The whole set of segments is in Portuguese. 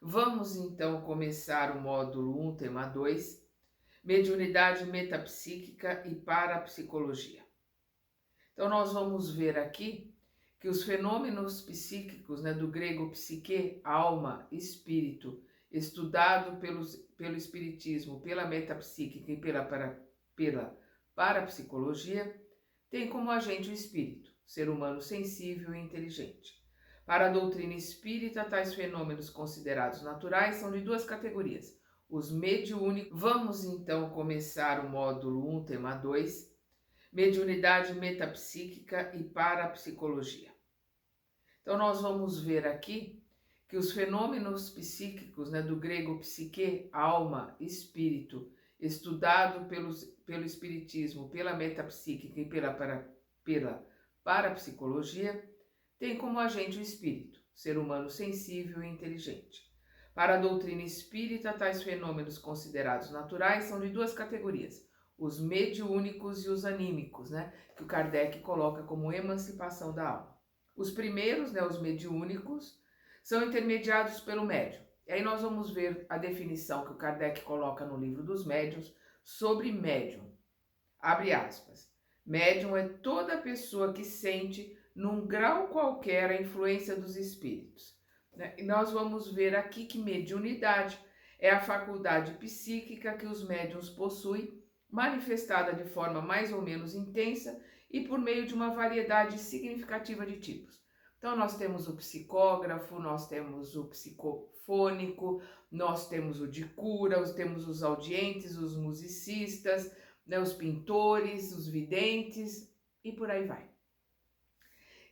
Vamos então começar o módulo 1, tema 2, mediunidade metapsíquica e parapsicologia. Então nós vamos ver aqui que os fenômenos psíquicos, do grego psique, alma, espírito, estudado pelo espiritismo, pela metapsíquica e pela parapsicologia, tem como agente o espírito, ser humano sensível e inteligente. Para a doutrina espírita, tais fenômenos considerados naturais são de duas categorias: os mediúnicos. Vamos então começar o módulo 1, tema 2, mediunidade metapsíquica e parapsicologia. Então nós vamos ver aqui que os fenômenos psíquicos, do grego psique, alma, espírito, estudado pelo espiritismo, pela metapsíquica e pela parapsicologia, tem como agente o espírito, ser humano sensível e inteligente. Para a doutrina espírita, tais fenômenos considerados naturais são de duas categorias: os mediúnicos e os anímicos, que o Kardec coloca como emancipação da alma. Os primeiros, os mediúnicos, são intermediados pelo médium. E aí nós vamos ver a definição que o Kardec coloca no livro dos médiuns sobre médium. Abre aspas. Médium é toda pessoa que sente, num grau qualquer, a influência dos espíritos. E nós vamos ver aqui que mediunidade é a faculdade psíquica que os médiuns possuem, manifestada de forma mais ou menos intensa e por meio de uma variedade significativa de tipos. Então nós temos o psicógrafo, nós temos o psicofônico, nós temos o de cura, temos os audientes, os musicistas, os pintores, os videntes e por aí vai.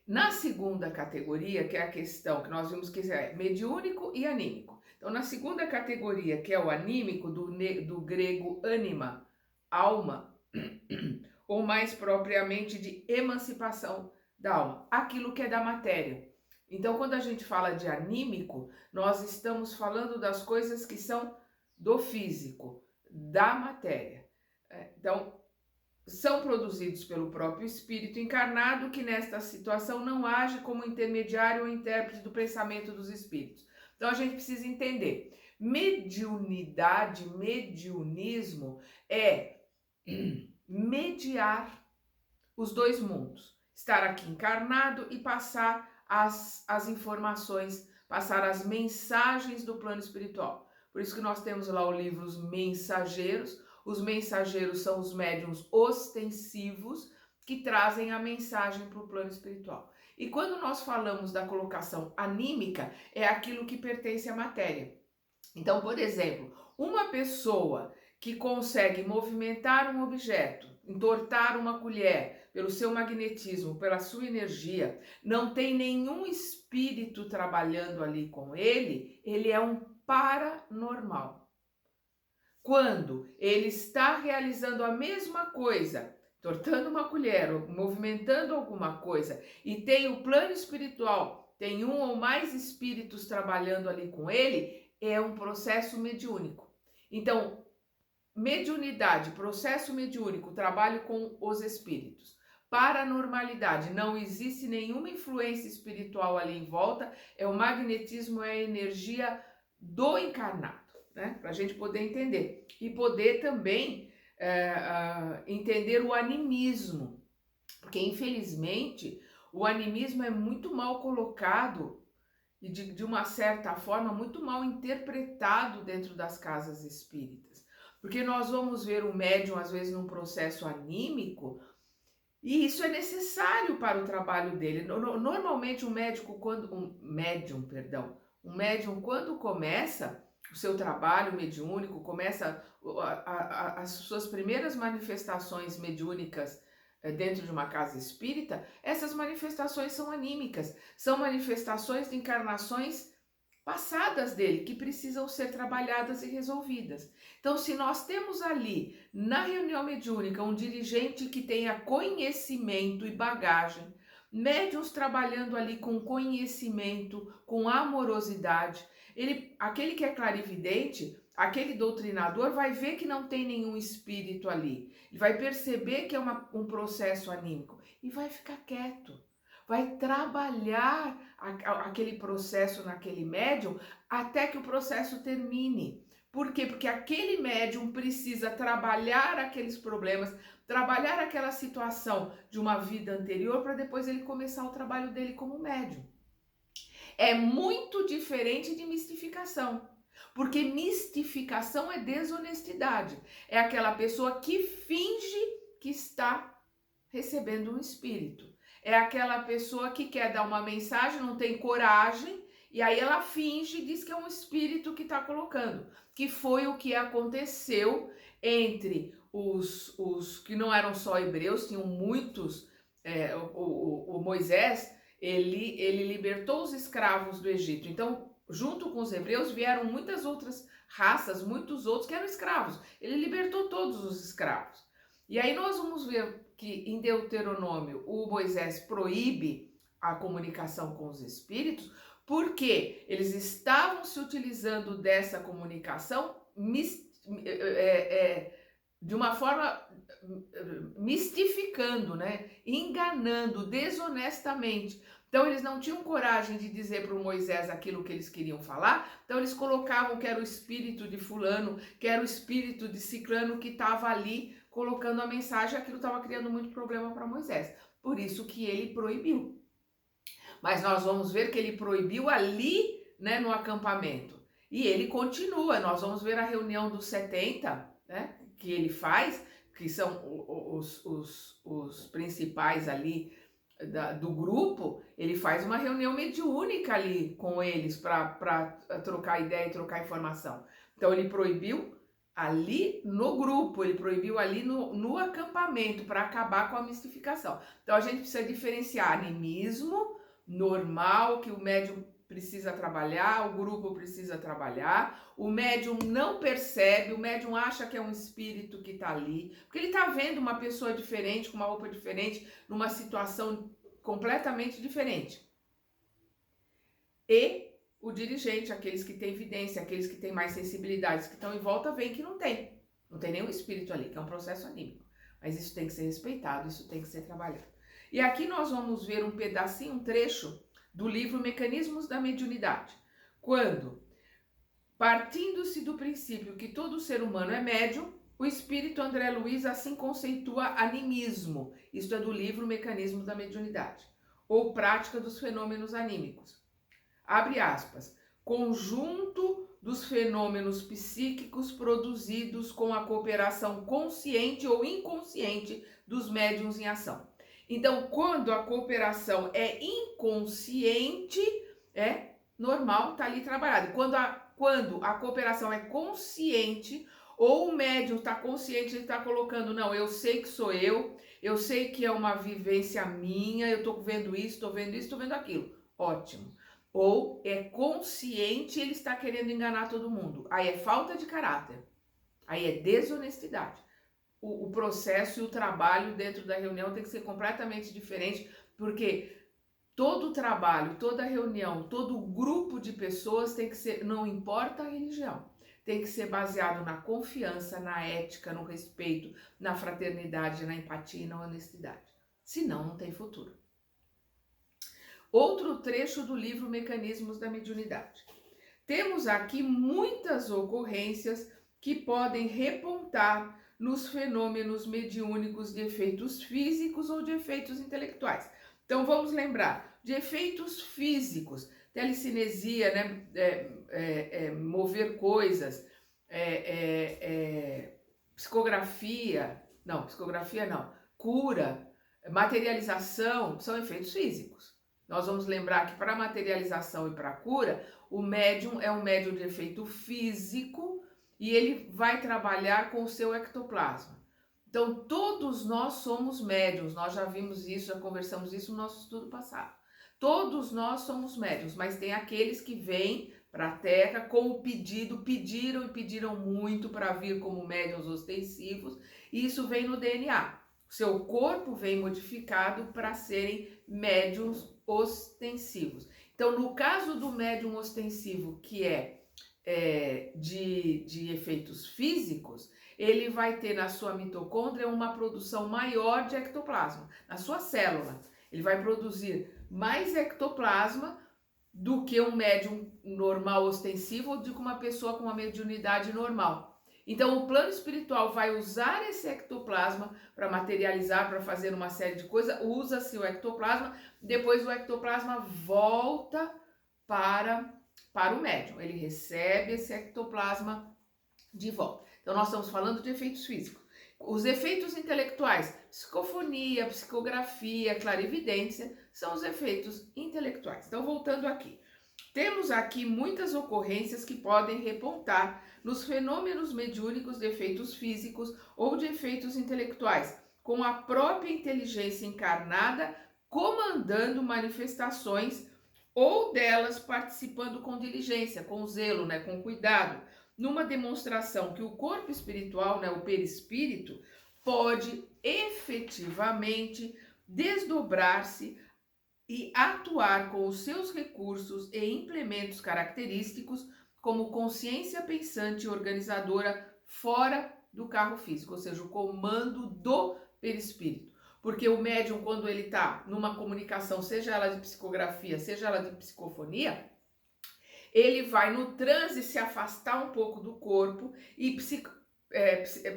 Na segunda categoria, que é a questão que nós vimos que é mediúnico e anímico. Então, na segunda categoria, que é o anímico, do grego anima, alma, ou mais propriamente de emancipação da alma, aquilo que é da matéria. Então, quando a gente fala de anímico, nós estamos falando das coisas que são do físico, da matéria. Então, são produzidos pelo próprio espírito encarnado, que nesta situação não age como intermediário ou intérprete do pensamento dos espíritos. Então a gente precisa entender, mediunidade, mediunismo é mediar os dois mundos, estar aqui encarnado e passar as informações, passar as mensagens do plano espiritual. Por isso que nós temos lá o livro Os Mensageiros. Os mensageiros são os médiuns ostensivos que trazem a mensagem para o plano espiritual. E quando nós falamos da colocação anímica, é aquilo que pertence à matéria. Então, por exemplo, uma pessoa que consegue movimentar um objeto, entortar uma colher pelo seu magnetismo, pela sua energia, não tem nenhum espírito trabalhando ali com ele, ele é um paranormal. Quando ele está realizando a mesma coisa, tortando uma colher, ou movimentando alguma coisa, e tem o plano espiritual, tem um ou mais espíritos trabalhando ali com ele, é um processo mediúnico. Então, mediunidade, processo mediúnico, trabalho com os espíritos. Paranormalidade, não existe nenhuma influência espiritual ali em volta, é o magnetismo, é a energia do encarnado. Para a gente poder entender e poder também entender o animismo, porque infelizmente o animismo é muito mal colocado e de uma certa forma muito mal interpretado dentro das casas espíritas, porque nós vamos ver o médium às vezes num processo anímico e isso é necessário para o trabalho dele. Normalmente um médium quando começa o seu trabalho mediúnico, começa as suas primeiras manifestações mediúnicas dentro de uma casa espírita, essas manifestações são anímicas, são manifestações de encarnações passadas dele, que precisam ser trabalhadas e resolvidas. Então, se nós temos ali, na reunião mediúnica, um dirigente que tenha conhecimento e bagagem, médiuns trabalhando ali com conhecimento, com amorosidade, aquele que é clarividente, aquele doutrinador vai ver que não tem nenhum espírito ali. Ele vai perceber que é um processo anímico e vai ficar quieto. vai trabalhar aquele processo naquele médium até que o processo termine. Por quê? Porque aquele médium precisa trabalhar aqueles problemas, trabalhar aquela situação de uma vida anterior para depois ele começar o trabalho dele como médium. É muito diferente de mistificação, porque mistificação é desonestidade. É aquela pessoa que finge que está recebendo um espírito. É aquela pessoa que quer dar uma mensagem, não tem coragem, e aí ela finge e diz que é um espírito que está colocando. Que foi o que aconteceu entre os que não eram só hebreus, tinham muitos. O Moisés, ele libertou os escravos do Egito. Então, junto com os hebreus, vieram muitas outras raças, muitos outros que eram escravos. Ele libertou todos os escravos. E aí nós vamos ver que em Deuteronômio o Moisés proíbe a comunicação com os espíritos, porque eles estavam se utilizando dessa comunicação de uma forma mistificando, né? Enganando desonestamente. Então eles não tinham coragem de dizer para o Moisés aquilo que eles queriam falar, então eles colocavam que era o espírito de fulano, que era o espírito de ciclano que estava ali colocando a mensagem, aquilo estava criando muito problema para Moisés. Por isso que ele proibiu. Mas nós vamos ver que ele proibiu ali, né, no acampamento. E ele continua, nós vamos ver a reunião dos 70, né, que ele faz, que são os principais ali do grupo. Ele faz uma reunião mediúnica ali com eles para trocar ideia e trocar informação. Então ele proibiu ali no grupo, ele proibiu ali no acampamento para acabar com a mistificação. Então a gente precisa diferenciar animismo normal, que o médium precisa trabalhar, o grupo precisa trabalhar, o médium não percebe, o médium acha que é um espírito que está ali, porque ele está vendo uma pessoa diferente, com uma roupa diferente, numa situação completamente diferente. E o dirigente, aqueles que têm evidência, aqueles que têm mais sensibilidades, que estão em volta, veem que não tem nenhum espírito ali, que é um processo anímico. Mas isso tem que ser respeitado, isso tem que ser trabalhado. E aqui nós vamos ver um pedacinho, um trecho do livro Mecanismos da Mediunidade. Quando, partindo-se do princípio que todo ser humano é médium, o espírito André Luiz assim conceitua animismo. Isto é do livro Mecanismos da Mediunidade, ou Prática dos Fenômenos Anímicos. Abre aspas. Conjunto dos fenômenos psíquicos produzidos com a cooperação consciente ou inconsciente dos médiuns em ação. Então, quando a cooperação é inconsciente, é normal, tá ali trabalhado. Quando a cooperação é consciente, ou o médium está consciente, ele está colocando, não, eu sei que sou eu sei que é uma vivência minha, eu estou vendo isso, estou vendo isso, estou vendo aquilo. Ótimo. Ou é consciente, ele está querendo enganar todo mundo. Aí é falta de caráter. Aí é desonestidade. O processo e o trabalho dentro da reunião tem que ser completamente diferente, porque todo trabalho, toda reunião, todo grupo de pessoas tem que ser, não importa a religião, tem que ser baseado na confiança, na ética, no respeito, na fraternidade, na empatia e na honestidade. Senão, não tem futuro. Outro trecho do livro Mecanismos da Mediunidade. Temos aqui muitas ocorrências que podem repontar nos fenômenos mediúnicos de efeitos físicos ou de efeitos intelectuais. Então vamos lembrar de efeitos físicos, telecinesia, né? Mover coisas, psicografia não, cura, materialização, são efeitos físicos. Nós vamos lembrar que para materialização e para cura, o médium é um médium de efeito físico e ele vai trabalhar com o seu ectoplasma. Então, todos nós somos médiums, nós já vimos isso, já conversamos isso no nosso estudo passado. Todos nós somos médiums, mas tem aqueles que vêm para a Terra com o pediram e pediram muito para vir como médiums ostensivos, e isso vem no DNA. O seu corpo vem modificado para serem médiums ostensivos. Então, no caso do médium ostensivo, que de efeitos físicos, ele vai ter na sua mitocôndria uma produção maior de ectoplasma, na sua célula. Ele vai produzir mais ectoplasma do que um médium normal ostensivo ou de uma pessoa com uma mediunidade normal. Então, o plano espiritual vai usar esse ectoplasma para materializar, para fazer uma série de coisas, usa-se o ectoplasma, depois o ectoplasma volta para o médium, ele recebe esse ectoplasma de volta. Então, nós estamos falando de efeitos físicos. Os efeitos intelectuais, psicofonia, psicografia, clarividência, são os efeitos intelectuais. Então, voltando aqui. Temos aqui muitas ocorrências que podem repontar nos fenômenos mediúnicos de efeitos físicos ou de efeitos intelectuais, com a própria inteligência encarnada comandando manifestações ou delas participando com diligência, com zelo, com cuidado, numa demonstração que o corpo espiritual, o perispírito, pode efetivamente desdobrar-se e atuar com os seus recursos e implementos característicos como consciência pensante e organizadora fora do carro físico, ou seja, o comando do perispírito. Porque o médium, quando ele está numa comunicação, seja ela de psicografia, seja ela de psicofonia, ele vai no transe se afastar um pouco do corpo e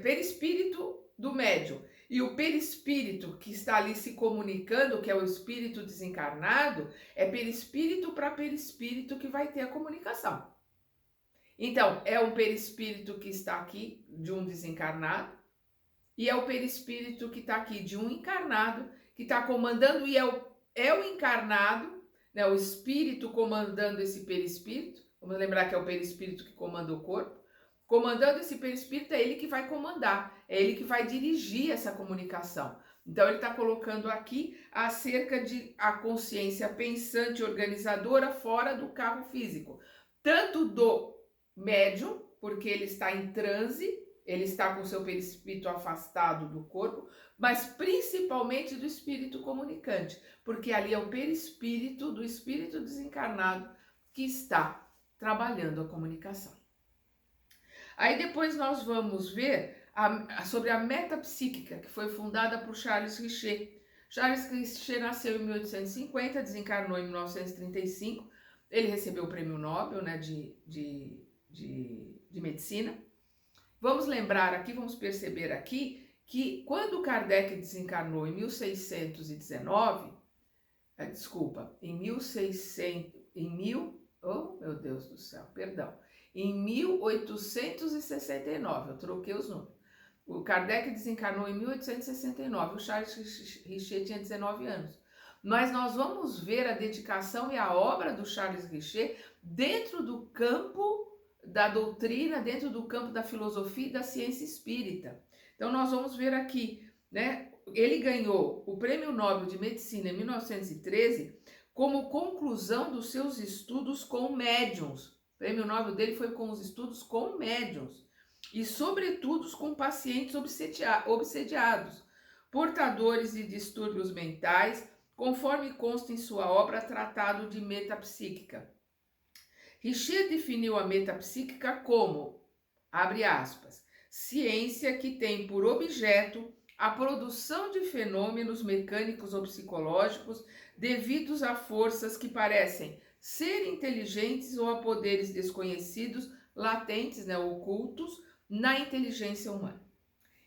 perispírito do médium e o perispírito que está ali se comunicando, que é o espírito desencarnado, é perispírito para perispírito que vai ter a comunicação. Então, é um perispírito que está aqui de um desencarnado e é o perispírito que está aqui de um encarnado que está comandando e é o encarnado, o espírito comandando esse perispírito. Vamos lembrar que é o perispírito que comanda o corpo. Comandando esse perispírito, é ele que vai comandar, é ele que vai dirigir essa comunicação. Então, ele está colocando aqui acerca de a consciência pensante organizadora fora do carro físico. Tanto do médium, porque ele está em transe, ele está com o seu perispírito afastado do corpo, mas principalmente do espírito comunicante, porque ali é o perispírito do espírito desencarnado que está trabalhando a comunicação. Aí depois nós vamos ver sobre a metapsíquica, que foi fundada por Charles Richer. Charles Richer nasceu em 1850, desencarnou em 1935. Ele recebeu o prêmio Nobel de medicina. Vamos lembrar aqui, vamos perceber aqui, que quando Kardec desencarnou em 1619, em 1869, eu troquei os números. O Kardec desencarnou em 1869, o Charles Richer tinha 19 anos. Mas nós vamos ver a dedicação e a obra do Charles Richer dentro do campo da doutrina, dentro do campo da filosofia e da ciência espírita. Então nós vamos ver aqui, ele ganhou o Prêmio Nobel de Medicina em 1913 como conclusão dos seus estudos com médiuns. O prêmio Nobel dele foi com os estudos com médiuns e, sobretudo, com pacientes obsediados, portadores de distúrbios mentais, conforme consta em sua obra Tratado de Metapsíquica. Richer definiu a metapsíquica como, abre aspas, ciência que tem por objeto a produção de fenômenos mecânicos ou psicológicos devidos a forças que parecem ser inteligentes ou a poderes desconhecidos, latentes, ocultos, na inteligência humana.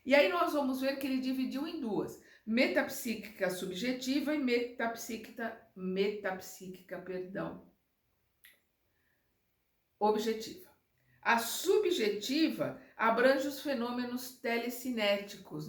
E aí nós vamos ver que ele dividiu em duas, metapsíquica subjetiva e metapsíquica objetiva. A subjetiva abrange os fenômenos telecinéticos,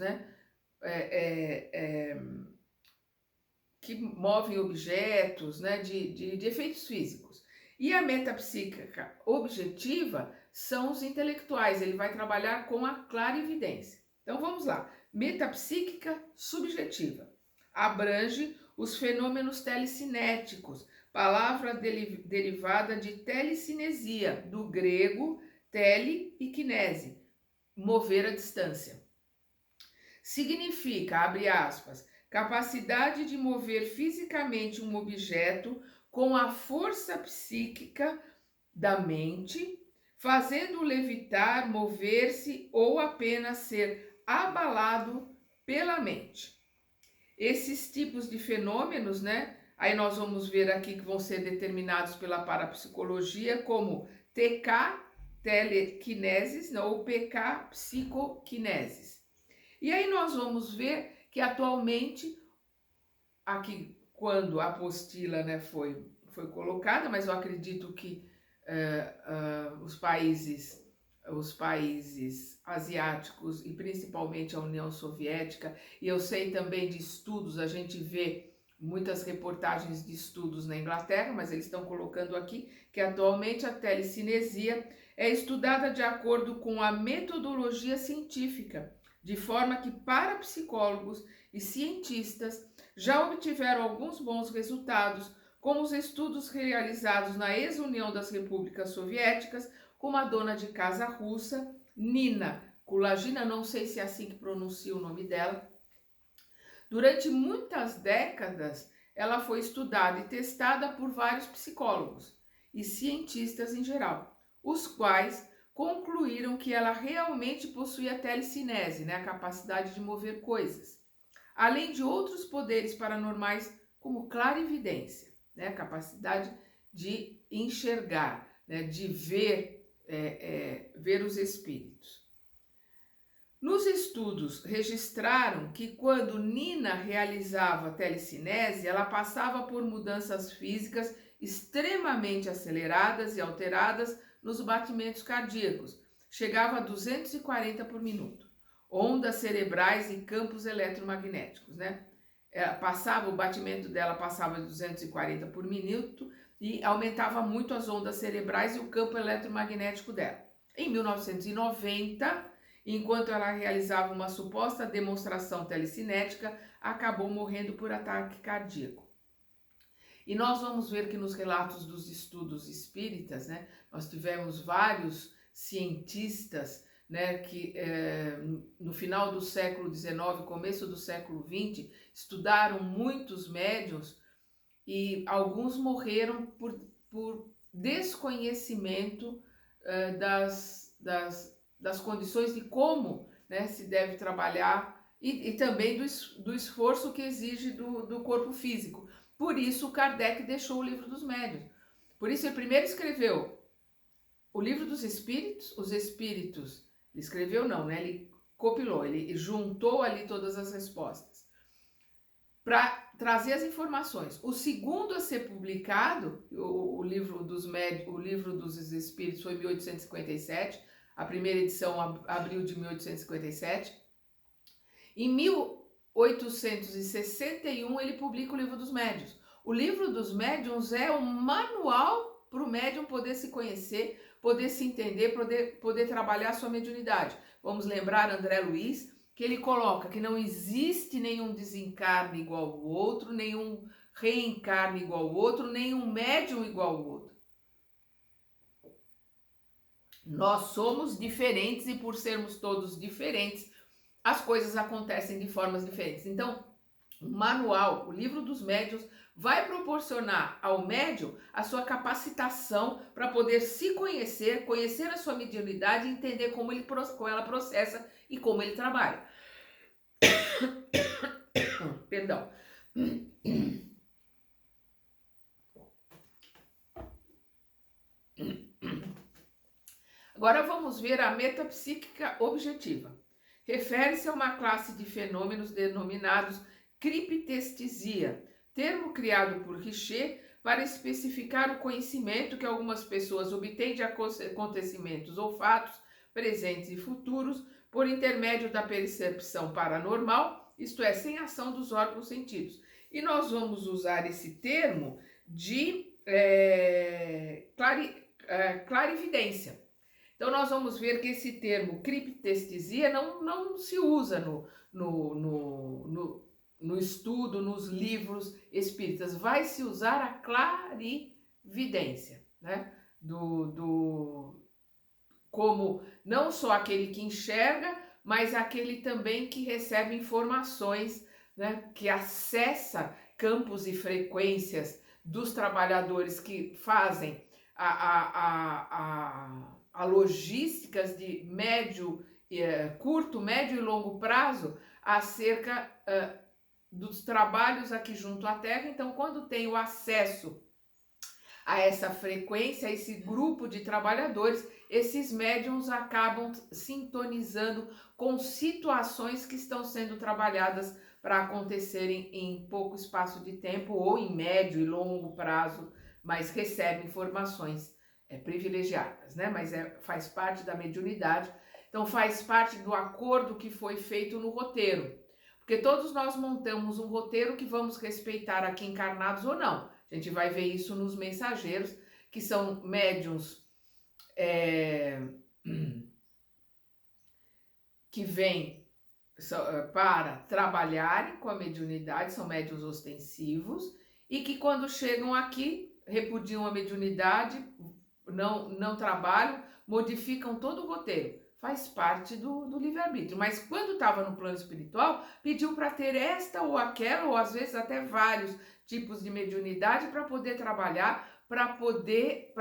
que movem objetos, de efeitos físicos. E a metapsíquica objetiva são os intelectuais, ele vai trabalhar com a clarividência. Então vamos lá, metapsíquica subjetiva abrange os fenômenos telecinéticos, palavra derivada de telecinesia, do grego tele e kinese, mover à distância. Significa, abre aspas, capacidade de mover fisicamente um objeto com a força psíquica da mente, fazendo-o levitar, mover-se ou apenas ser abalado pela mente. Esses tipos de fenômenos, Aí nós vamos ver aqui que vão ser determinados pela parapsicologia como TK, telequinesis, ou PK, psicoquinesis. E aí nós vamos ver que atualmente, aqui quando a apostila, né, foi colocada, mas eu acredito que os países asiáticos e principalmente a União Soviética, e eu sei também de estudos, a gente vê muitas reportagens de estudos na Inglaterra, mas eles estão colocando aqui que atualmente a telecinesia é estudada de acordo com a metodologia científica, de forma que parapsicólogos e cientistas já obtiveram alguns bons resultados, como os estudos realizados na ex-União das Repúblicas Soviéticas, com uma dona de casa russa, Nina Kulagina, não sei se é assim que pronuncia o nome dela. Durante muitas décadas, ela foi estudada e testada por vários psicólogos e cientistas em geral, os quais concluíram que ela realmente possuía telecinese, né, a capacidade de mover coisas, além de outros poderes paranormais como clarividência, né, a capacidade de enxergar, né, de ver os espíritos. Nos estudos, registraram que quando Nina realizava telecinese, ela passava por mudanças físicas extremamente aceleradas e alteradas nos batimentos cardíacos, chegava a 240 por minuto, ondas cerebrais e campos eletromagnéticos, né? O batimento dela passava de 240 por minuto e aumentava muito as ondas cerebrais e o campo eletromagnético dela. Em 1990, enquanto ela realizava uma suposta demonstração telecinética, acabou morrendo por ataque cardíaco. E nós vamos ver que nos relatos dos estudos espíritas, né, nós tivemos vários cientistas, né, que no final do século XIX, começo do século XX, estudaram muitos médiuns e alguns morreram por desconhecimento das condições de como, né, se deve trabalhar e também do esforço que exige do corpo físico. Por isso Kardec deixou o Livro dos Médiuns. Por isso ele primeiro escreveu o Livro dos Espíritos, os Espíritos. Ele escreveu não, né? Ele compilou, ele juntou ali todas as respostas para trazer as informações. O segundo a ser publicado, o Livro dos Médiuns, o Livro dos Espíritos foi em 1857, a primeira edição abril de 1857. Em 1861 ele publica o Livro dos Médiuns. O Livro dos Médiuns é um manual para o médium poder se conhecer, poder se entender, poder trabalhar a sua mediunidade. Vamos lembrar André Luiz, que ele coloca que não existe nenhum desencarne igual ao outro, nenhum reencarne igual ao outro, nenhum médium igual ao outro. Nós somos diferentes e por sermos todos diferentes, as coisas acontecem de formas diferentes. Então, o manual, o Livro dos Médiuns, vai proporcionar ao médium a sua capacitação para poder se conhecer, conhecer a sua mediunidade e entender como ela processa e como ele trabalha. Perdão. Agora vamos ver a metapsíquica objetiva. Refere-se a uma classe de fenômenos denominados criptestesia, termo criado por Richer para especificar o conhecimento que algumas pessoas obtêm de acontecimentos ou fatos presentes e futuros por intermédio da percepção paranormal, isto é, sem ação dos órgãos sentidos. E nós vamos usar esse termo de clarividência. Então, nós vamos ver que esse termo criptestesia não se usa no estudo, nos livros espíritas. Vai se usar a clarividência, né? Como não só aquele que enxerga, mas aquele também que recebe informações, né? Que acessa campos e frequências dos trabalhadores que fazem a logísticas de curto, médio e longo prazo acerca dos trabalhos aqui junto à Terra. Então, quando tem o acesso a essa frequência, a esse grupo de trabalhadores, esses médiums acabam sintonizando com situações que estão sendo trabalhadas para acontecerem em pouco espaço de tempo ou em médio e longo prazo, mas recebem informações privilegiadas, né? Mas faz parte da mediunidade, então faz parte do acordo que foi feito no roteiro, porque todos nós montamos um roteiro que vamos respeitar aqui encarnados ou não. A gente vai ver isso nos mensageiros, que são médiuns que vêm para trabalharem com a mediunidade, são médiuns ostensivos, e que quando chegam aqui, repudiam a mediunidade, não trabalham, modificam todo o roteiro. Faz parte do livre-arbítrio. Mas quando estava no plano espiritual, pediu para ter esta ou aquela, ou às vezes até vários tipos de mediunidade para poder trabalhar, para poder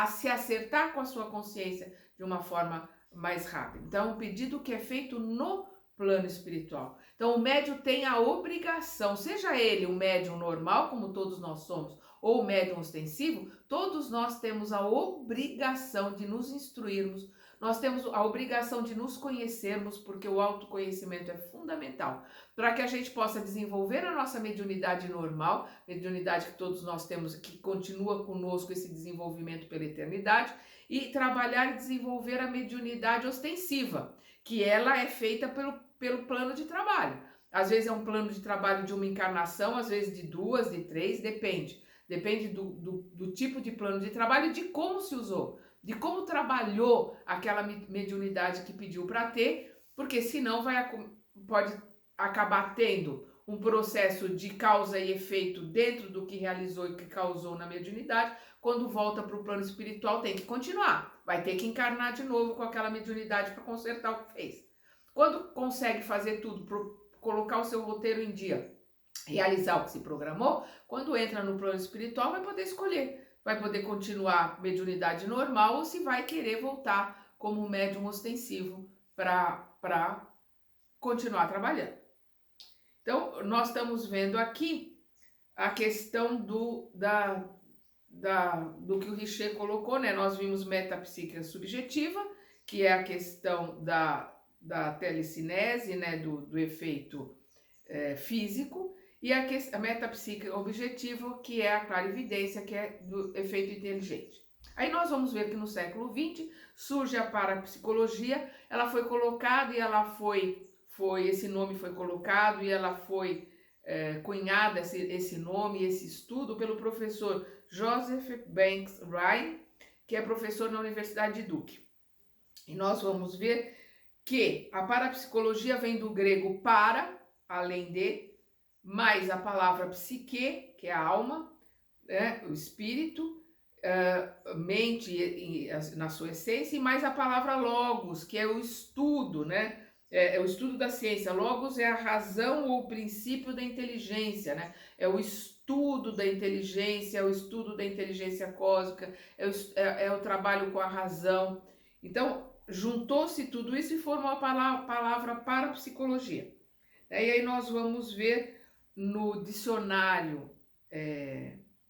se acertar com a sua consciência de uma forma mais rápida. Então, um pedido que é feito no plano espiritual. Então, o médium tem a obrigação, seja ele um médium normal, como todos nós somos, ou o médium ostensivo, todos nós temos a obrigação de nos instruirmos, nós temos a obrigação de nos conhecermos, porque o autoconhecimento é fundamental para que a gente possa desenvolver a nossa mediunidade normal, mediunidade que todos nós temos, que continua conosco esse desenvolvimento pela eternidade, e trabalhar e desenvolver a mediunidade ostensiva, que ela é feita pelo plano de trabalho. Às vezes é um plano de trabalho de uma encarnação, às vezes de 2, de 3, depende. Depende do tipo de plano de trabalho e de como se usou, de como trabalhou aquela mediunidade que pediu para ter, porque senão pode acabar tendo um processo de causa e efeito dentro do que realizou e que causou na mediunidade. Quando volta para o plano espiritual tem que continuar, vai ter que encarnar de novo com aquela mediunidade para consertar o que fez. Quando consegue fazer tudo, colocar o seu roteiro em dia, realizar o que se programou, quando entra no plano espiritual vai poder escolher, vai poder continuar mediunidade normal ou se vai querer voltar como médium ostensivo para continuar trabalhando. Então, nós estamos vendo aqui a questão do que o Richer colocou, né? Nós vimos metapsíquica subjetiva, que é a questão da telecinese, né? Do efeito físico, e a metapsíquica objetiva, que é a clarividência, que é do efeito inteligente. Aí nós vamos ver que no século XX surge a parapsicologia, ela foi colocada e ela esse nome foi colocado e ela foi cunhada, esse nome, esse estudo, pelo professor Joseph Banks Ryan, que é professor na Universidade de Duke. E nós vamos ver que a parapsicologia vem do grego para, além de, mais a palavra psique, que é a alma, né, o espírito, mente na sua essência, e mais a palavra logos, que é o estudo, né? É o estudo da ciência. Logos é a razão ou o princípio da inteligência, né? É o estudo da inteligência, é o estudo da inteligência cósmica, é o trabalho com a razão. Então, juntou-se tudo isso e formou a palavra parapsicologia. E aí nós vamos ver no dicionário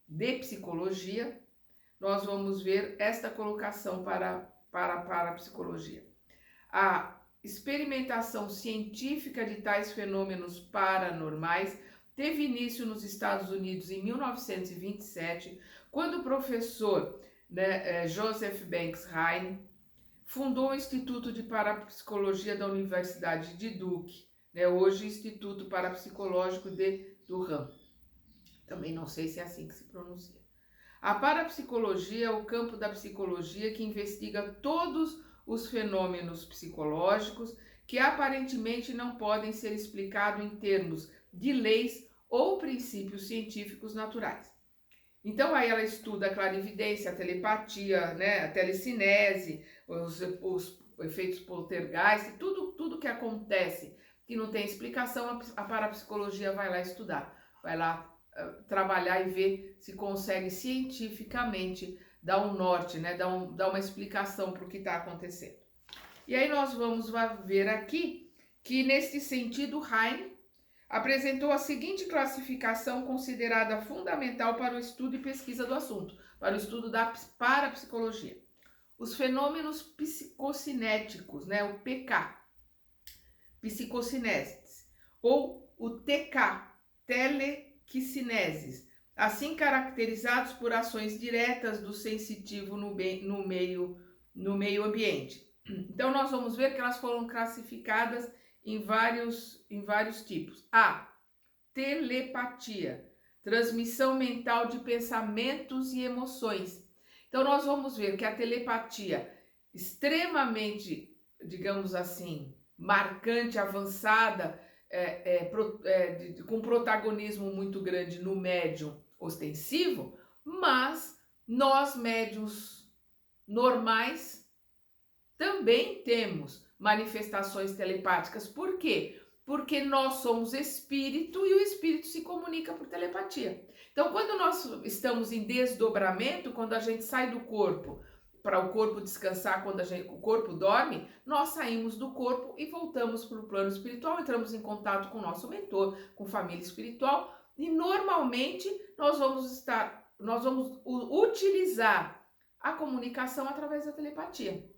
de psicologia, nós vamos ver esta colocação para a parapsicologia. A experimentação científica de tais fenômenos paranormais teve início nos Estados Unidos em 1927, quando o professor Joseph Banks Ryan fundou o Instituto de Parapsicologia da Universidade de Duke, hoje Instituto Parapsicológico de Durham. Também não sei se é assim que se pronuncia. A parapsicologia é o campo da psicologia que investiga todos os fenômenos psicológicos que aparentemente não podem ser explicados em termos de leis ou princípios científicos naturais. Então aí ela estuda a clarividência, a telepatia, né, a telecinese, os efeitos poltergeist, tudo que acontece que não tem explicação, a parapsicologia vai lá estudar, vai lá trabalhar e ver se consegue cientificamente dar um norte, né? Dar uma explicação para o que está acontecendo. E aí nós vamos ver aqui que nesse sentido Heine apresentou a seguinte classificação considerada fundamental para o estudo e pesquisa do assunto, para o estudo da parapsicologia. Os fenômenos psicocinéticos, né, o PK, psicocineses, ou o TK, telequineses, assim caracterizados por ações diretas do sensitivo no meio ambiente. Então, nós vamos ver que elas foram classificadas em vários tipos. A. Telepatia, transmissão mental de pensamentos e emoções. Então, nós vamos ver que a telepatia, extremamente, digamos assim, marcante, avançada, com protagonismo muito grande no médium ostensivo, mas nós, médiuns normais, também temos manifestações telepáticas. Por quê? Porque nós somos espírito e o espírito se comunica por telepatia. Então, quando nós estamos em desdobramento, quando a gente sai do corpo para o corpo descansar, quando o corpo dorme, nós saímos do corpo e voltamos para o plano espiritual, entramos em contato com o nosso mentor, com família espiritual, e normalmente nós vamos utilizar a comunicação através da telepatia.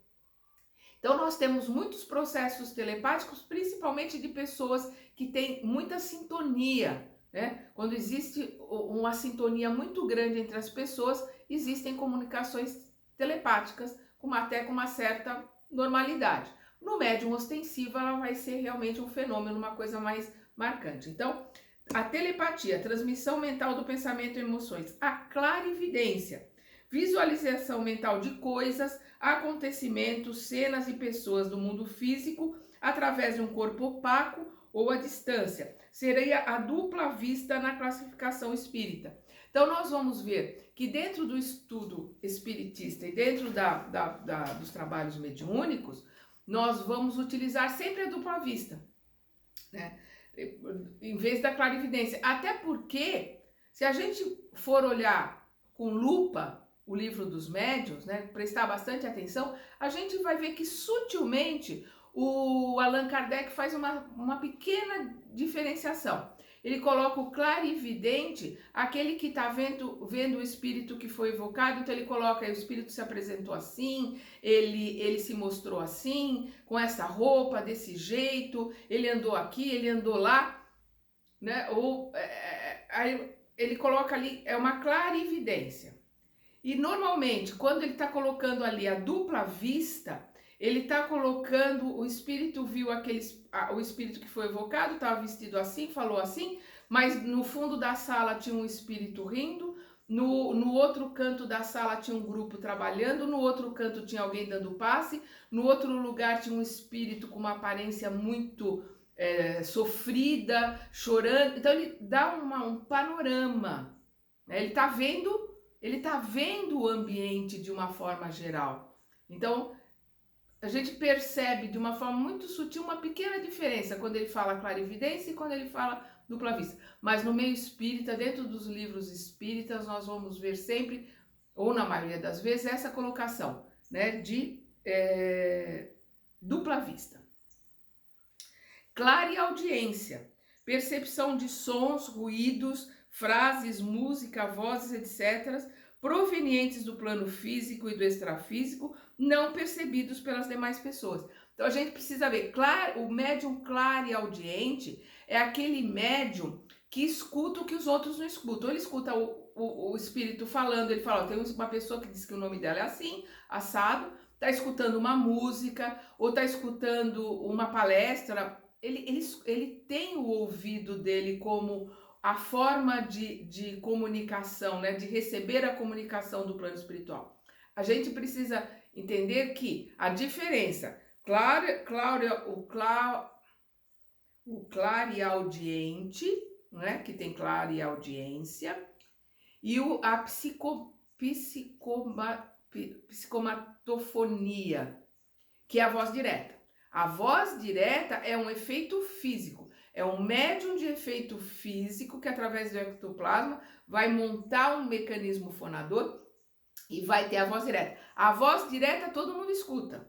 Então, nós temos muitos processos telepáticos, principalmente de pessoas que têm muita sintonia, né? Quando existe uma sintonia muito grande entre as pessoas, existem comunicações telepáticas, até com uma certa normalidade. No médium ostensivo, ela vai ser realmente um fenômeno, uma coisa mais marcante. Então, a telepatia, a transmissão mental do pensamento e emoções, a clarividência, visualização mental de coisas, acontecimentos, cenas e pessoas do mundo físico através de um corpo opaco ou à distância. Seria a dupla vista na classificação espírita. Então, nós vamos ver que dentro do estudo espiritista e dentro dos trabalhos mediúnicos, nós vamos utilizar sempre a dupla vista, né? Em vez da clarividência. Até porque, se a gente for olhar com lupa o livro dos médiuns, né, prestar bastante atenção, a gente vai ver que sutilmente o Allan Kardec faz uma pequena diferenciação. Ele coloca o clarividente, aquele que está vendo o espírito que foi evocado, então ele coloca, o espírito se apresentou assim, ele se mostrou assim, com essa roupa, desse jeito, ele andou aqui, ele andou lá, né? Aí ele coloca ali, é uma clarividência. E normalmente, quando ele está colocando ali a dupla vista, ele está colocando, o espírito viu o espírito que foi evocado, estava vestido assim, falou assim, mas no fundo da sala tinha um espírito rindo, no outro canto da sala tinha um grupo trabalhando, no outro canto tinha alguém dando passe, no outro lugar tinha um espírito com uma aparência muito sofrida, chorando. Então ele dá um panorama, né? Ele está vendo o ambiente de uma forma geral. Então, a gente percebe de uma forma muito sutil uma pequena diferença quando ele fala clarividência e quando ele fala dupla vista. Mas no meio espírita, dentro dos livros espíritas, nós vamos ver sempre, ou na maioria das vezes, essa colocação, né, de dupla vista. Clareaudiência, percepção de sons, ruídos, frases, música, vozes, etc., provenientes do plano físico e do extrafísico, não percebidos pelas demais pessoas. Então a gente precisa ver, o médium clareaudiente é aquele médium que escuta o que os outros não escutam. Ele escuta o espírito falando, ele fala, tem uma pessoa que diz que o nome dela é assim, assado, está escutando uma música, ou está escutando uma palestra. Ele tem o ouvido dele como a forma de comunicação, né, de receber a comunicação do plano espiritual. A gente precisa entender que a diferença, o clareaudiente, né, que tem clareaudiência, e a psicomatofonia, que é a voz direta. A voz direta é um efeito físico. É um médium de efeito físico que, através do ectoplasma, vai montar um mecanismo fonador e vai ter a voz direta. A voz direta todo mundo escuta.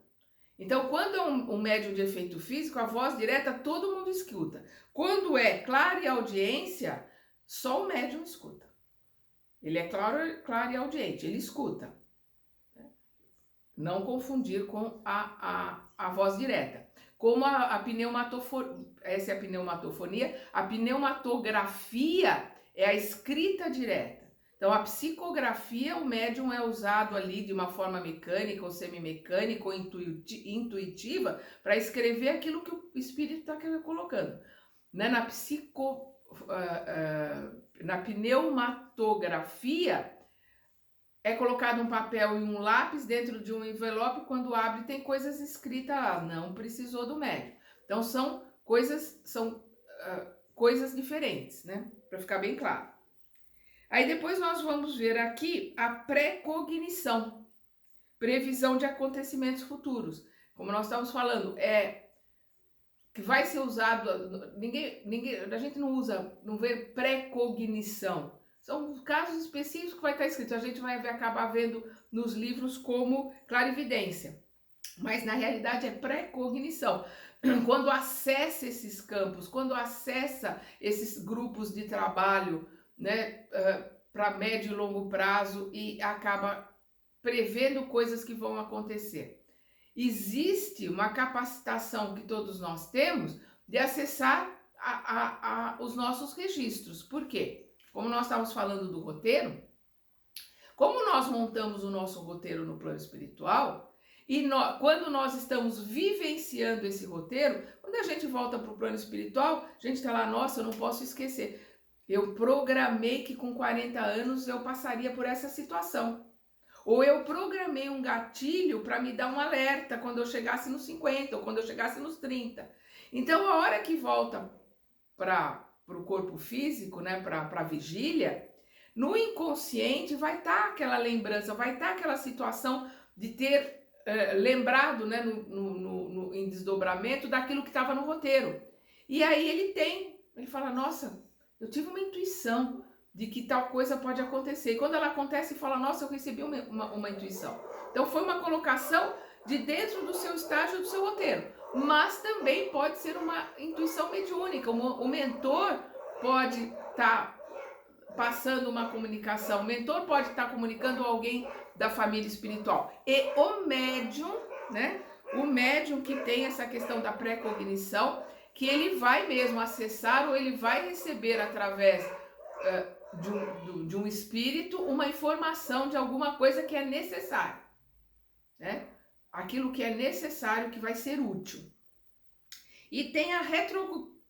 Então, quando é um médium de efeito físico, a voz direta todo mundo escuta. Quando é clareaudiência, só o médium escuta. Ele é clareaudiente, ele escuta. Não confundir com a voz direta. Como a pneumatofonia, essa é a pneumatofonia, a pneumatografia é a escrita direta. Então, a psicografia, o médium é usado ali de uma forma mecânica ou semimecânica ou intuitiva para escrever aquilo que o espírito está colocando. Né? Na pneumatografia, é colocado um papel e um lápis dentro de um envelope, quando abre tem coisas escritas lá, não precisou do médium. Então são coisas diferentes, né? Para ficar bem claro. Aí depois nós vamos ver aqui a precognição, previsão de acontecimentos futuros. Como nós estamos falando, que vai ser usado, a gente não vê precognição. São casos específicos que vai estar escrito, a gente vai acabar vendo nos livros como clarividência. Mas na realidade é precognição. Quando acessa esses campos, quando acessa esses grupos de trabalho, né, para médio e longo prazo e acaba prevendo coisas que vão acontecer. Existe uma capacitação que todos nós temos de acessar os nossos registros. Por quê? Como nós estávamos falando do roteiro, como nós montamos o nosso roteiro no plano espiritual, e quando nós estamos vivenciando esse roteiro, quando a gente volta para o plano espiritual, a gente está lá, nossa, eu não posso esquecer. Eu programei que com 40 anos eu passaria por essa situação. Ou eu programei um gatilho para me dar um alerta quando eu chegasse nos 50 ou quando eu chegasse nos 30. Então, a hora que volta para o corpo físico, né, para a vigília, no inconsciente vai estar aquela lembrança, vai estar aquela situação de ter lembrado, né, em desdobramento daquilo que estava no roteiro. E aí ele fala, nossa, eu tive uma intuição de que tal coisa pode acontecer. E quando ela acontece, fala, nossa, eu recebi uma intuição. Então foi uma colocação de dentro do seu estágio, do seu roteiro. Mas também pode ser uma intuição mediúnica. O mentor pode estar passando uma comunicação. O mentor pode estar comunicando a alguém da família espiritual. E o médium, né? O médium que tem essa questão da precognição, que ele vai mesmo acessar ou ele vai receber através de um espírito uma informação de alguma coisa que é necessária, né? Aquilo que é necessário, que vai ser útil. E tem a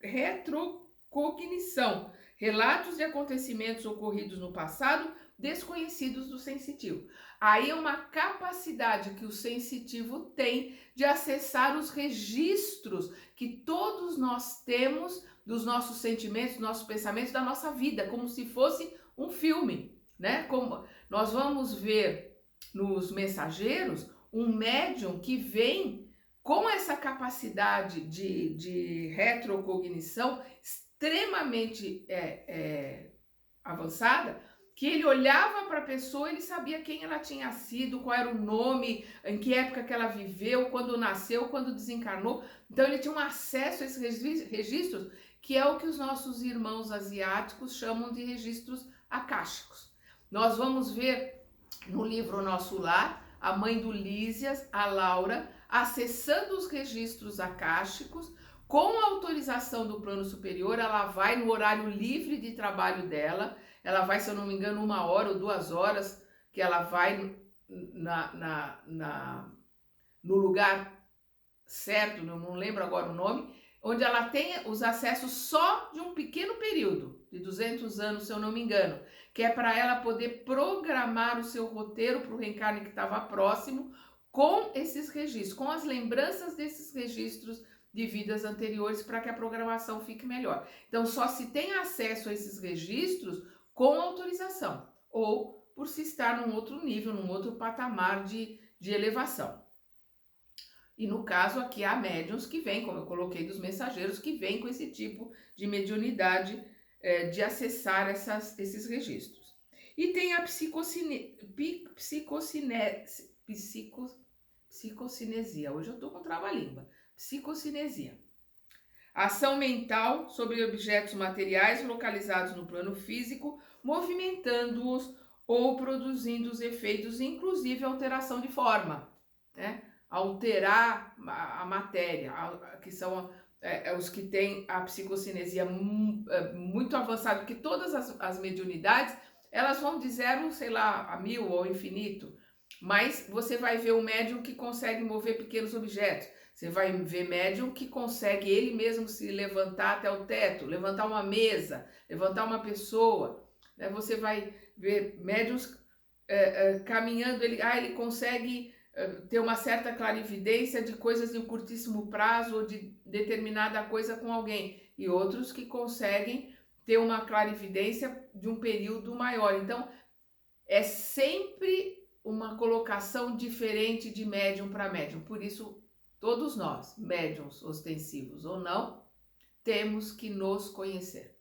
retrocognição, relatos de acontecimentos ocorridos no passado, desconhecidos do sensitivo. Aí é uma capacidade que o sensitivo tem de acessar os registros que todos nós temos dos nossos sentimentos, dos nossos pensamentos, da nossa vida, como se fosse um filme, né? Como nós vamos ver nos mensageiros, um médium que vem com essa capacidade de retrocognição extremamente avançada, que ele olhava para a pessoa, ele sabia quem ela tinha sido, qual era o nome, em que época que ela viveu, quando nasceu, quando desencarnou. Então ele tinha um acesso a esses registros, que é o que os nossos irmãos asiáticos chamam de registros akáshicos. Nós vamos ver no livro Nosso Lar, a mãe do Lísias, a Laura, acessando os registros akáshicos, com a autorização do plano superior. Ela vai no horário livre de trabalho dela, ela vai, se eu não me engano, 1 hora ou 2 horas, que ela vai no lugar certo, não lembro agora o nome, onde ela tem os acessos só de um pequeno período, de 200 anos, se eu não me engano, que é para ela poder programar o seu roteiro para o reencarne que estava próximo, com esses registros, com as lembranças desses registros de vidas anteriores, para que a programação fique melhor. Então, só se tem acesso a esses registros com autorização, ou por se estar num outro nível, num outro patamar de elevação. E no caso aqui há médiuns que vêm, como eu coloquei dos mensageiros, que vêm com esse tipo de mediunidade de acessar esses registros. E tem a Psicocinesia. Hoje eu estou com trava-língua. Psicocinesia. Ação mental sobre objetos materiais localizados no plano físico, movimentando-os ou produzindo os efeitos, inclusive alteração de forma, né? Alterar a matéria, que são os que têm a psicocinesia muito avançada, porque todas as mediunidades, elas vão de 0, sei lá, a 1000 ou infinito, mas você vai ver o médium que consegue mover pequenos objetos, você vai ver médium que consegue ele mesmo se levantar até o teto, levantar uma mesa, levantar uma pessoa, né? Você vai ver médiums caminhando, ele consegue ter uma certa clarividência de coisas de um curtíssimo prazo ou de determinada coisa com alguém, e outros que conseguem ter uma clarividência de um período maior. Então, é sempre uma colocação diferente de médium para médium. Por isso, todos nós, médiums ostensivos ou não, temos que nos conhecer.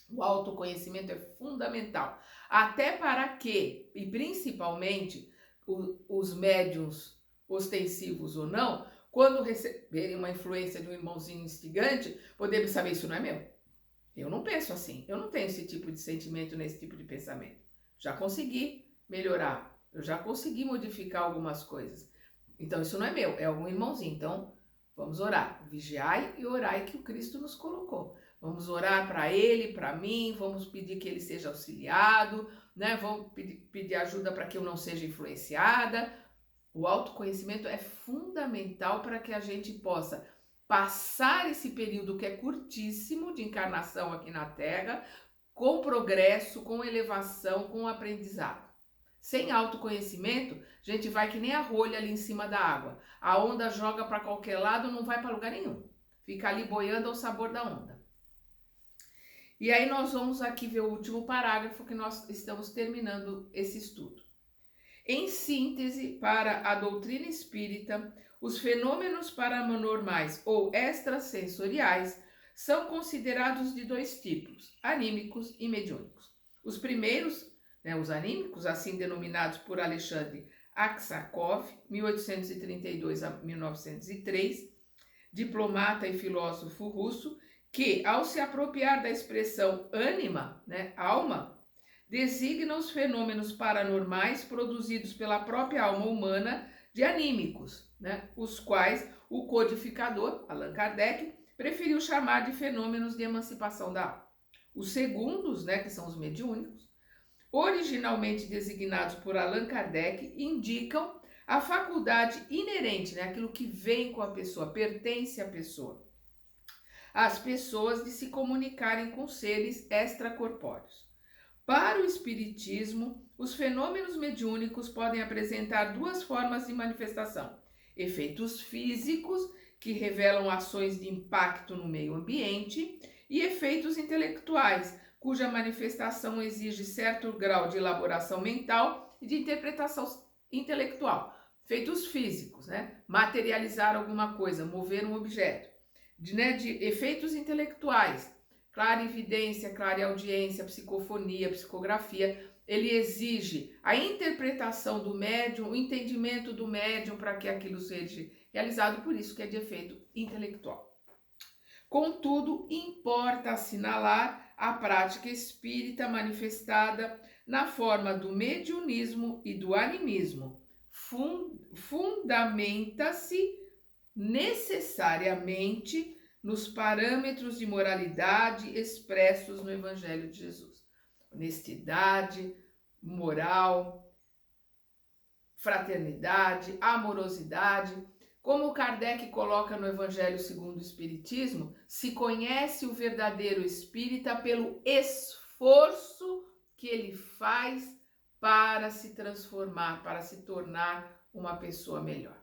O autoconhecimento é fundamental, até para que, e principalmente, os médiuns ostensivos ou não, quando receberem uma influência de um irmãozinho instigante, poderem saber: isso não é meu. Eu não penso assim, eu não tenho esse tipo de sentimento, nesse tipo de pensamento. Já consegui melhorar, eu já consegui modificar algumas coisas. Então isso não é meu, é um irmãozinho. Então vamos orar, vigiai e orai que o Cristo nos colocou. Vamos orar para ele, para mim, vamos pedir que ele seja auxiliado, né? Vamos pedir ajuda para que eu não seja influenciada. O autoconhecimento é fundamental para que a gente possa passar esse período que é curtíssimo de encarnação aqui na Terra, com progresso, com elevação, com aprendizado. Sem autoconhecimento, a gente vai que nem a rolha ali em cima da água. A onda joga para qualquer lado, não vai para lugar nenhum. Fica ali boiando ao sabor da onda. E aí nós vamos aqui ver o último parágrafo, que nós estamos terminando esse estudo. Em síntese, para a doutrina espírita, os fenômenos paranormais ou extrasensoriais são considerados de 2 tipos, anímicos e mediúnicos. Os primeiros, os anímicos, assim denominados por Alexandre Aksakov, 1832 a 1903, diplomata e filósofo russo, que, ao se apropriar da expressão ânima, alma, designa os fenômenos paranormais produzidos pela própria alma humana de anímicos, os quais o codificador, Allan Kardec, preferiu chamar de fenômenos de emancipação da alma. Os segundos, que são os mediúnicos, originalmente designados por Allan Kardec, indicam a faculdade inerente, aquilo que vem com a pessoa, pertence à pessoa, as pessoas de se comunicarem com seres extracorpóreos. Para o espiritismo, os fenômenos mediúnicos podem apresentar 2 formas de manifestação: efeitos físicos, que revelam ações de impacto no meio ambiente, e efeitos intelectuais, cuja manifestação exige certo grau de elaboração mental e de interpretação intelectual. Efeitos físicos, materializar alguma coisa, mover um objeto. De efeitos intelectuais, clarividência, clareaudiência, psicofonia, psicografia. Ele exige a interpretação do médium, o entendimento do médium para que aquilo seja realizado, por isso que é de efeito intelectual. Contudo, importa assinalar a prática espírita manifestada na forma do mediunismo e do animismo. Fundamenta-se necessariamente nos parâmetros de moralidade expressos no Evangelho de Jesus. Honestidade, moral, fraternidade, amorosidade. Como Kardec coloca no Evangelho segundo o Espiritismo, se conhece o verdadeiro espírita pelo esforço que ele faz para se transformar, para se tornar uma pessoa melhor.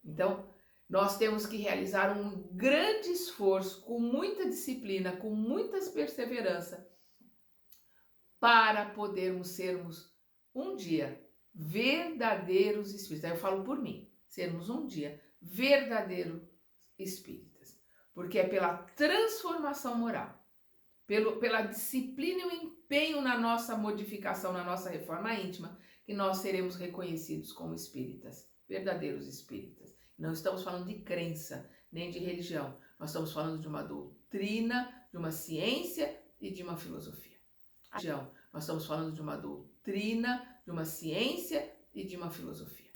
Então, nós temos que realizar um grande esforço, com muita disciplina, com muita perseverança, para podermos sermos um dia verdadeiros espíritas. Eu falo por mim, sermos um dia verdadeiros espíritas, porque é pela transformação moral, pela disciplina e o empenho na nossa modificação, na nossa reforma íntima, que nós seremos reconhecidos como espíritas verdadeiros espíritas. Não estamos falando de crença, nem de religião. Nós estamos falando de uma doutrina, de uma ciência e de uma filosofia. Nós estamos falando de uma doutrina, de uma ciência e de uma filosofia.